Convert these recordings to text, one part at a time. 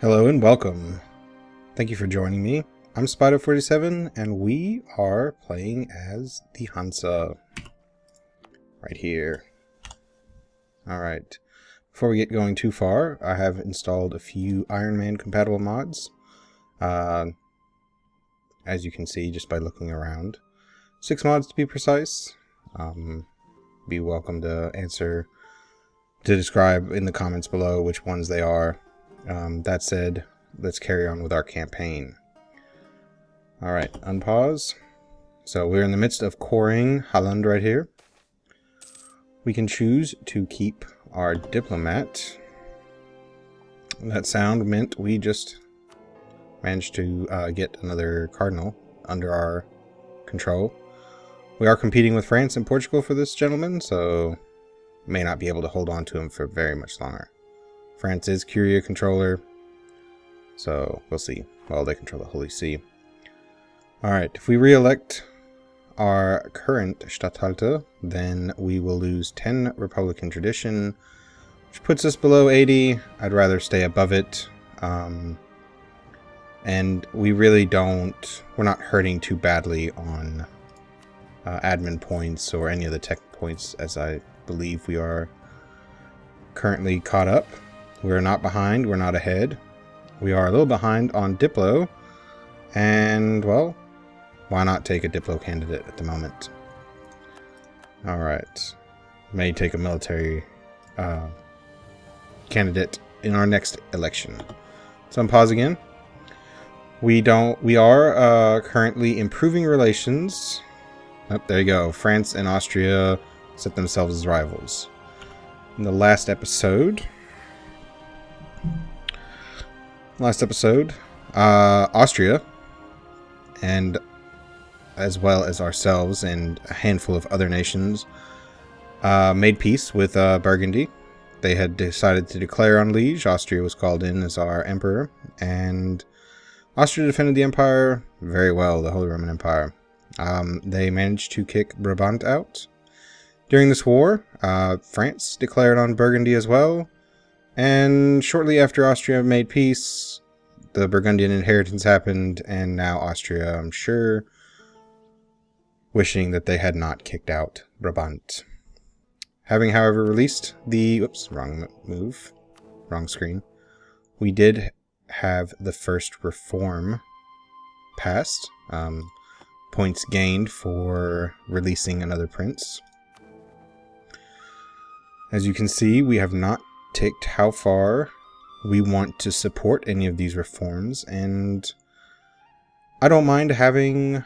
Hello and welcome. Thank you for joining me. I'm Spider47 and we are playing as the Hansa. Right here. Alright. Before we get going too far, I have installed a few Ironman compatible mods. As you can see just by looking around. 6 mods to be precise. Be welcome to describe in the comments below which ones they are. That said, let's carry on with our campaign. Alright, unpause. So we're in the midst of coring Holland right here. We can choose to keep our diplomat. That sound meant we just managed to get another cardinal under our control. We are competing with France and Portugal for this gentleman, so may not be able to hold on to him for very much longer. France is Curia controller, so we'll see. Well, they control the Holy See. Alright, if we re-elect our current Statthalter, then we will lose 10 Republican tradition, which puts us below 80. I'd rather stay above it. And we really we're not hurting too badly on admin points or any of the tech points, as I believe we are currently caught up. We're not behind, we're not ahead. We are a little behind on Diplo, and, well, why not take a Diplo candidate at the moment? Alright. May take a military candidate in our next election. So unpause again. We are currently improving relations. Oh, there you go. France and Austria set themselves as rivals. In the last episode, Austria, and as well as ourselves and a handful of other nations, made peace with Burgundy. They had decided to declare on Liege. Austria was called in as our emperor, and Austria defended the empire very well, the Holy Roman Empire. They managed to kick Brabant out. During this war, France declared on Burgundy as well. And shortly after Austria made peace, the Burgundian inheritance happened, and now Austria, I'm sure, wishing that they had not kicked out Brabant. Having, however, released the... Oops, wrong move. Wrong screen. We did have the first reform passed. Points gained for releasing another prince. As you can see, we have not ticked how far we want to support any of these reforms, and I don't mind having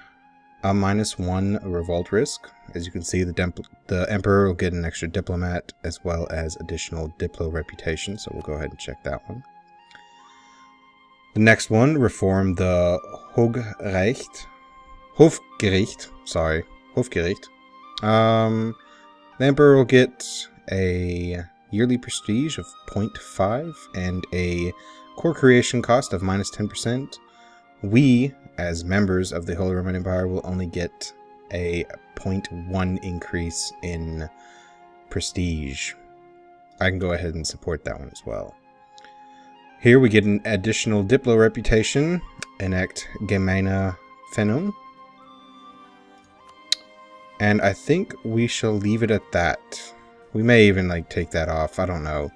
a -1 revolt risk. As you can see, the emperor will get an extra diplomat as well as additional diplo reputation, so we'll go ahead and check that one. The next one, reform the Hofgericht. The emperor will get a yearly prestige of 0.5 and a core creation cost of -10%. We, as members of the Holy Roman Empire, will only get a 0.1 increase in prestige. I can go ahead and support that one as well. Here we get an additional Diplo reputation, enact Gemeine Fennung. And I think we shall leave it at that. We may even take that off. I don't know.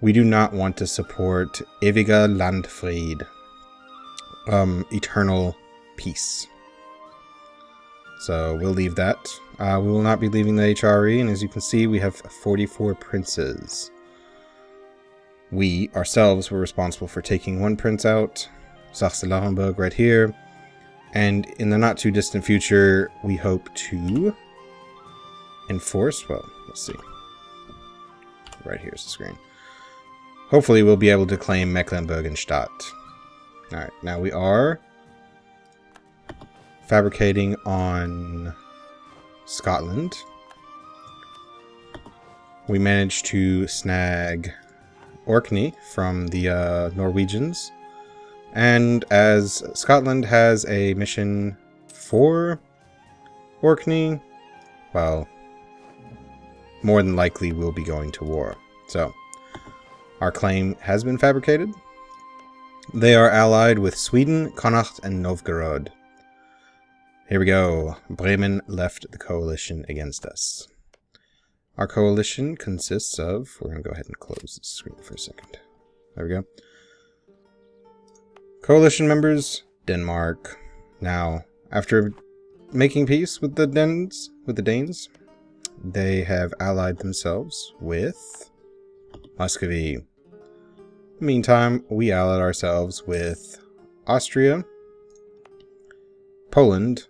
We do not want to support Ewiger Landfried. Eternal peace. So we'll leave that. We will not be leaving the HRE, and as you can see, we have 44 princes. We ourselves were responsible for taking one prince out, Saxe-Lauenburg right here, and in the not too distant future, we hope to enforce, well, let's see. Right here's the screen. Hopefully we'll be able to claim Mecklenburg-Stadt. Alright, now we are fabricating on Scotland. We managed to snag Orkney from the Norwegians. And as Scotland has a mission for Orkney, well, more than likely we'll be going to war. So, our claim has been fabricated. They are allied with Sweden, Connacht, and Novgorod. Here we go. Bremen left the coalition against us. Our coalition consists of... We're going to go ahead and close this screen for a second. There we go. Coalition members, Denmark. Now, after making peace with the Danes, they have allied themselves with Muscovy. Meantime, we allied ourselves with Austria, Poland,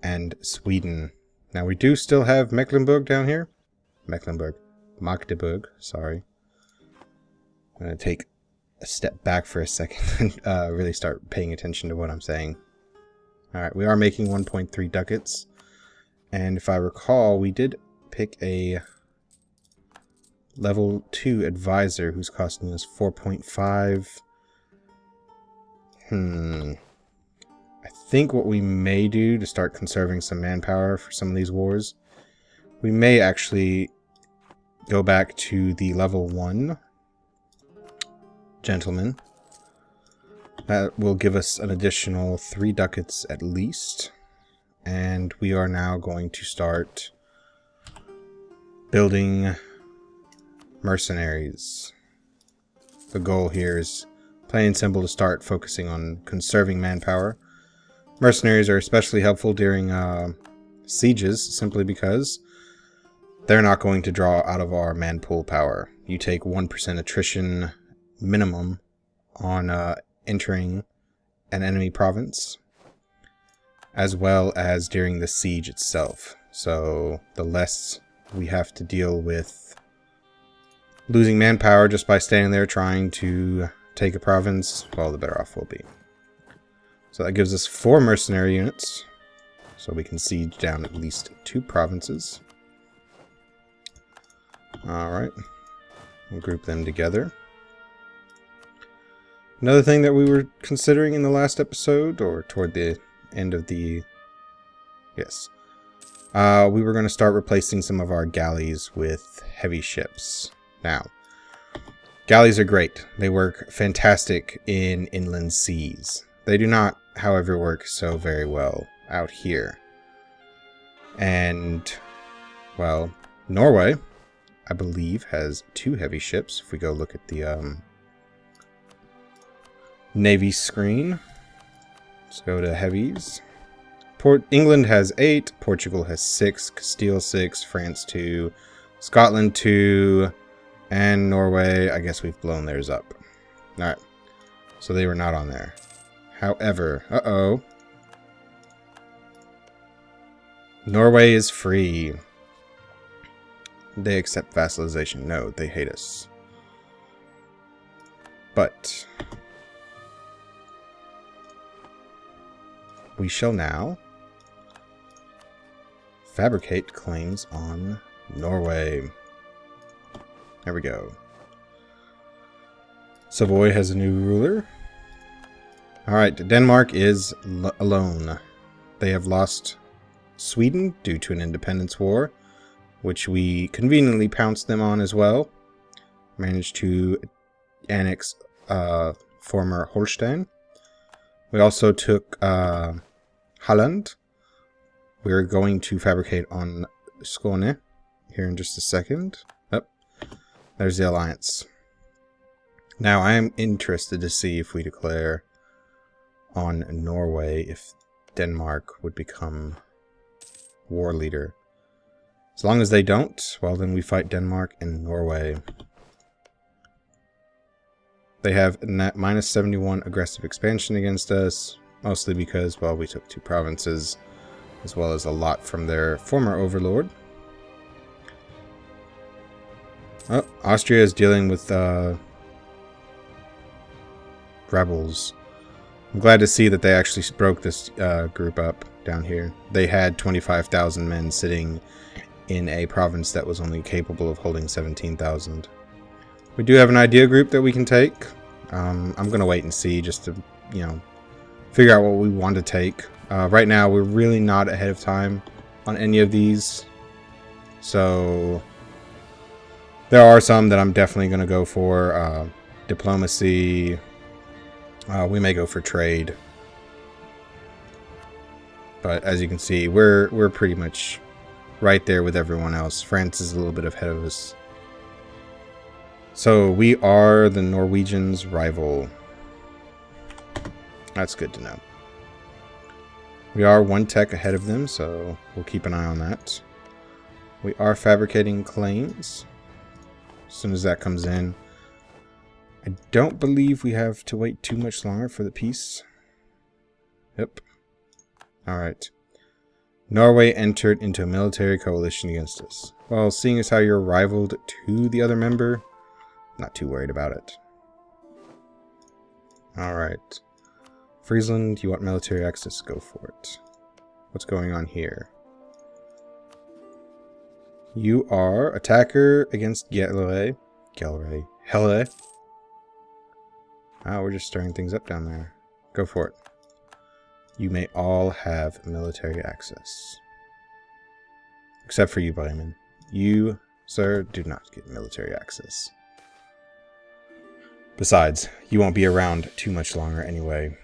and Sweden. Now, we do still have Mecklenburg down here. Magdeburg, sorry. I'm going to take a step back for a second and really start paying attention to what I'm saying. Alright, we are making 1.3 ducats. And if I recall, we did pick a level 2 advisor who's costing us 4.5. I think what we may do to start conserving some manpower for some of these wars, we may actually go back to the level 1 gentleman. That will give us an additional 3 ducats at least. And we are now going to start building mercenaries. The goal here is plain and simple to start focusing on conserving manpower. Mercenaries are especially helpful during sieges, simply because they're not going to draw out of our man pool power. You take 1% attrition minimum on entering an enemy province, as well as during the siege itself. So the less we have to deal with losing manpower just by standing there trying to take a province, well, the better off we'll be. So that gives us 4 mercenary units, so we can siege down at least 2 provinces. Alright, we'll group them together. Another thing that we were considering in the last episode, or toward the end of the... Yes. We were going to start replacing some of our galleys with heavy ships. Now, galleys are great. They work fantastic in inland seas. They do not, however, work so very well out here. And, well, Norway, I believe, has 2 heavy ships. If we go look at the Navy screen. Let's go to heavies. England has 8, Portugal has 6, Castile 6, France 2, Scotland 2, and Norway, I guess we've blown theirs up. Alright, so they were not on there. However, Norway is free. They accept vassalization. No, they hate us. But we shall now fabricate claims on Norway. There we go. Savoy has a new ruler. Alright, Denmark is alone. They have lost Sweden due to an independence war, which we conveniently pounced them on as well. Managed to annex former Holstein. We also took Holland. We're going to fabricate on Skåne here in just a second. Oh, there's the alliance. Now, I am interested to see if we declare on Norway, if Denmark would become war leader. As long as they don't, well, then we fight Denmark and Norway. They have minus 71 aggressive expansion against us, mostly because, well, we took 2 provinces, as well as a lot from their former overlord. Oh, Austria is dealing with rebels. I'm glad to see that they actually broke this group up down here. They had 25,000 men sitting in a province that was only capable of holding 17,000. We do have an idea group that we can take. I'm going to wait and see just to, figure out what we want to take. Right now, we're really not ahead of time on any of these. So there are some that I'm definitely going to go for. Diplomacy. We may go for trade. But as you can see, we're pretty much right there with everyone else. France is a little bit ahead of us. So we are the Norwegians' rival. That's good to know. We are one tech ahead of them, so we'll keep an eye on that. We are fabricating claims. As soon as that comes in. I don't believe we have to wait too much longer for the peace. Yep. Alright. Norway entered into a military coalition against us. Well, seeing as how you're rivaled to the other member, not too worried about it. Alright. Friesland, you want military access? Go for it. What's going on here? You are attacker against Helle. Ah, we're just stirring things up down there. Go for it. You may all have military access. Except for you, Bremen. You, sir, do not get military access. Besides, you won't be around too much longer anyway.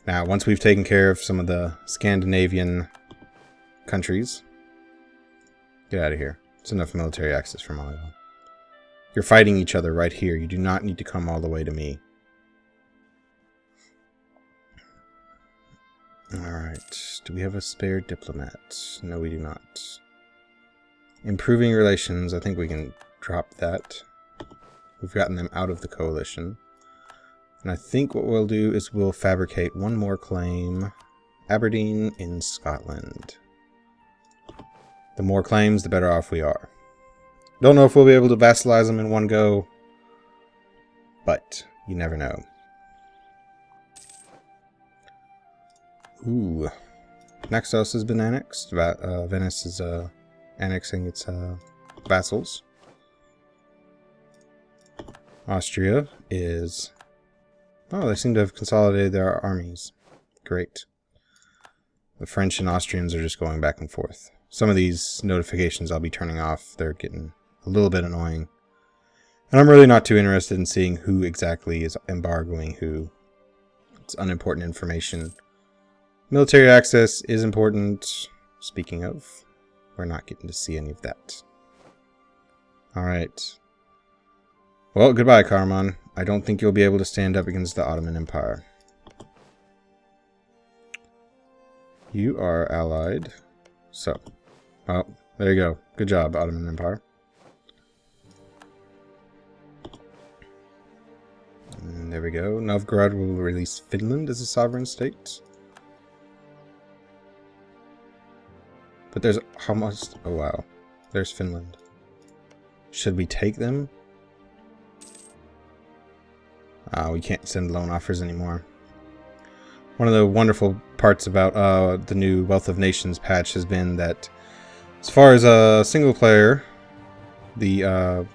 Now, once we've taken care of some of the Scandinavian countries, get out of here. It's enough military access for Mali. You're fighting each other right here. You do not need to come all the way to me. Alright. Do we have a spare diplomat? No, we do not. Improving relations. I think we can drop that. We've gotten them out of the coalition. And I think what we'll do is we'll fabricate one more claim. Aberdeen in Scotland. The more claims, the better off we are. Don't know if we'll be able to vassalize them in one go, but you never know. Ooh. Naxos has been annexed. Venice is annexing its vassals. Austria is... Oh, they seem to have consolidated their armies. Great. The French and Austrians are just going back and forth. Some of these notifications I'll be turning off. They're getting a little bit annoying. And I'm really not too interested in seeing who exactly is embargoing who. It's unimportant information. Military access is important. Speaking of, we're not getting to see any of that. Alright. Well, goodbye, Karaman. I don't think you'll be able to stand up against the Ottoman Empire. You are allied. So. Oh, there you go. Good job, Ottoman Empire. And there we go. Novgorod will release Finland as a sovereign state. But there's almost... Oh, wow. There's Finland. Should we take them? We can't send loan offers anymore. One of the wonderful parts about the new Wealth of Nations patch has been that as far as a single player, the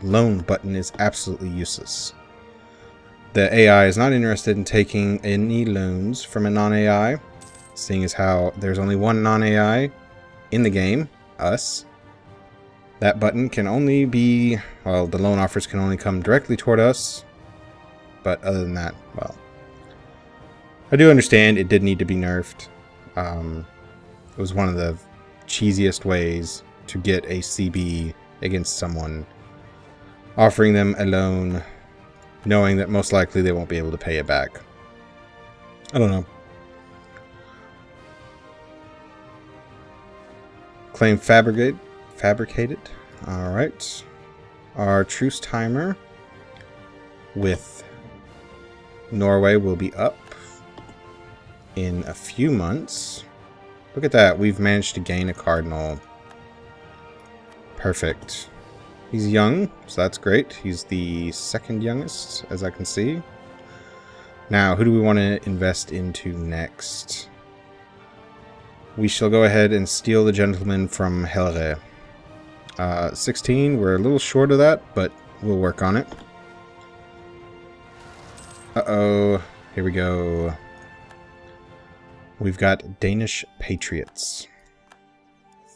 loan button is absolutely useless. The AI is not interested in taking any loans from a non-AI, seeing as how there's only one non-AI in the game, us. That button can only be, well, the loan offers can only come directly toward us. But other than that, well, I do understand it did need to be nerfed. It was one of the cheesiest ways to get a CB against someone, offering them a loan, knowing that most likely they won't be able to pay it back. I don't know. Claim fabricated. Alright. Our truce timer with Norway will be up in a few months. Look at that. We've managed to gain a cardinal. Perfect. He's young, so that's great. He's the second youngest, as I can see. Now, who do we want to invest into next? We shall go ahead and steal the gentleman from Helle. 16, we're a little short of that, but we'll work on it. Uh-oh, here we go. We've got Danish Patriots.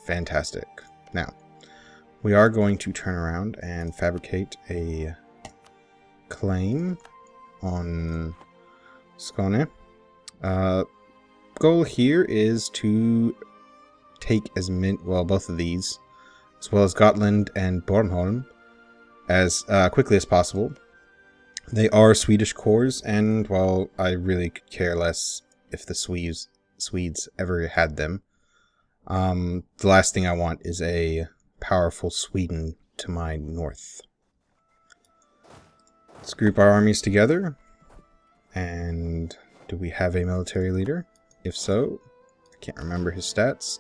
Fantastic. Now, we are going to turn around and fabricate a claim on Skåne. Goal here is to take as many, well, both of these, as well as Gotland and Bornholm, as quickly as possible. They are Swedish cores, and, well, I really could care less if the Swedes ever had them. The last thing I want is a powerful Sweden to my north. Let's group our armies together. And do we have a military leader? If so, I can't remember his stats.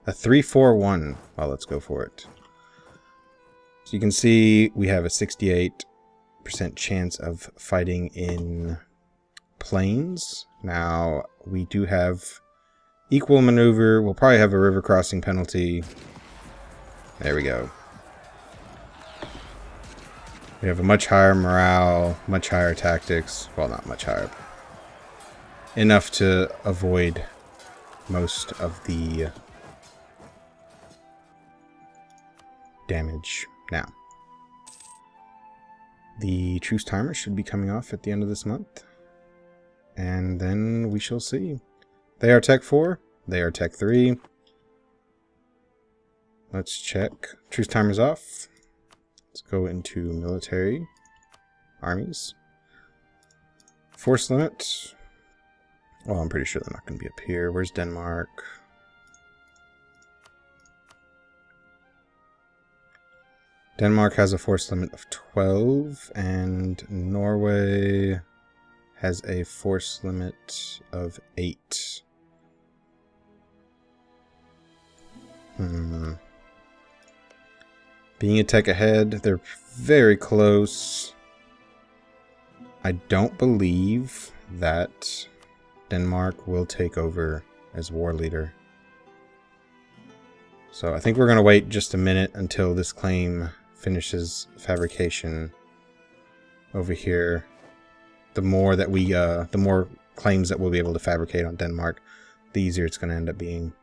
A 3-4-1. Well, let's go for it. So you can see we have a 68% chance of fighting in plains. Now, we do have equal maneuver. We'll probably have a river crossing penalty. There we go. We have a much higher morale, much higher tactics. Well, not much higher. Enough to avoid most of the damage. Now, the truce timer should be coming off at the end of this month. And then we shall see. They are Tech 4. They are Tech 3. Let's check. Truce timer's off. Let's go into military armies. Force limit. Well, I'm pretty sure they're not going to be up here. Where's Denmark? Denmark has a force limit of 12, and Norway has a force limit of 8. Being a tech ahead, they're very close. I don't believe that Denmark will take over as war leader. So I think we're going to wait just a minute until this claim finishes fabrication over here. The more that we, the more claims that we'll be able to fabricate on Denmark, the easier it's going to end up being.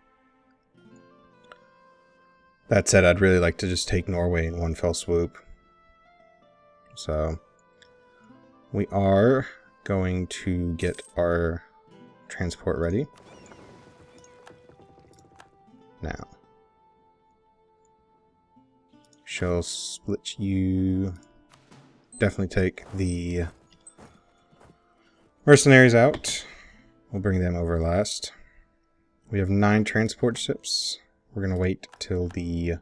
That said, I'd really like to just take Norway in one fell swoop. So, we are going to get our transport ready. Now, shall split you. Definitely take the mercenaries out. We'll bring them over last. We have 9 transport ships. We're going to wait till the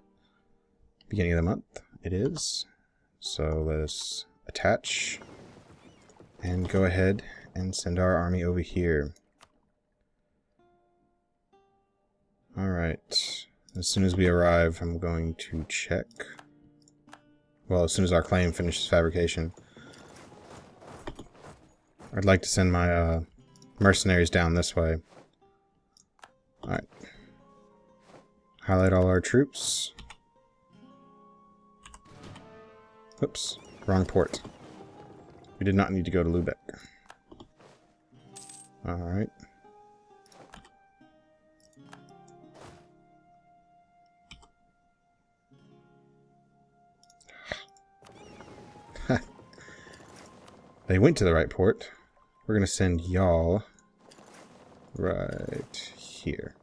beginning of the month. It is. So let us attach and go ahead and send our army over here. Alright. As soon as we arrive, I'm going to check. Well, as soon as our claim finishes fabrication. I'd like to send my mercenaries down this way. Alright. Highlight all our troops. Oops, wrong port. We did not need to go to Lubeck. Alright. They went to the right port. We're going to send y'all right here.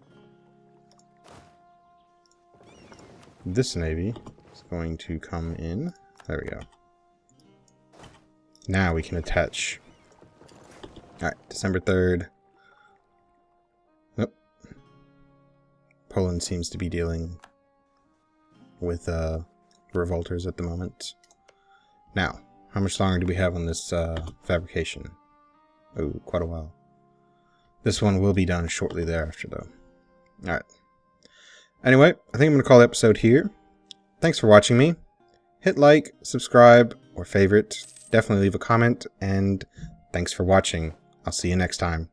This navy is going to come in. There we go. Now we can attach. Alright, December 3rd. Nope. Poland seems to be dealing with revolters at the moment. Now, how much longer do we have on this fabrication? Oh, quite a while. This one will be done shortly thereafter, though. Alright. Anyway, I think I'm going to call the episode here. Thanks for watching me. Hit like, subscribe, or favorite. Definitely leave a comment, and thanks for watching. I'll see you next time.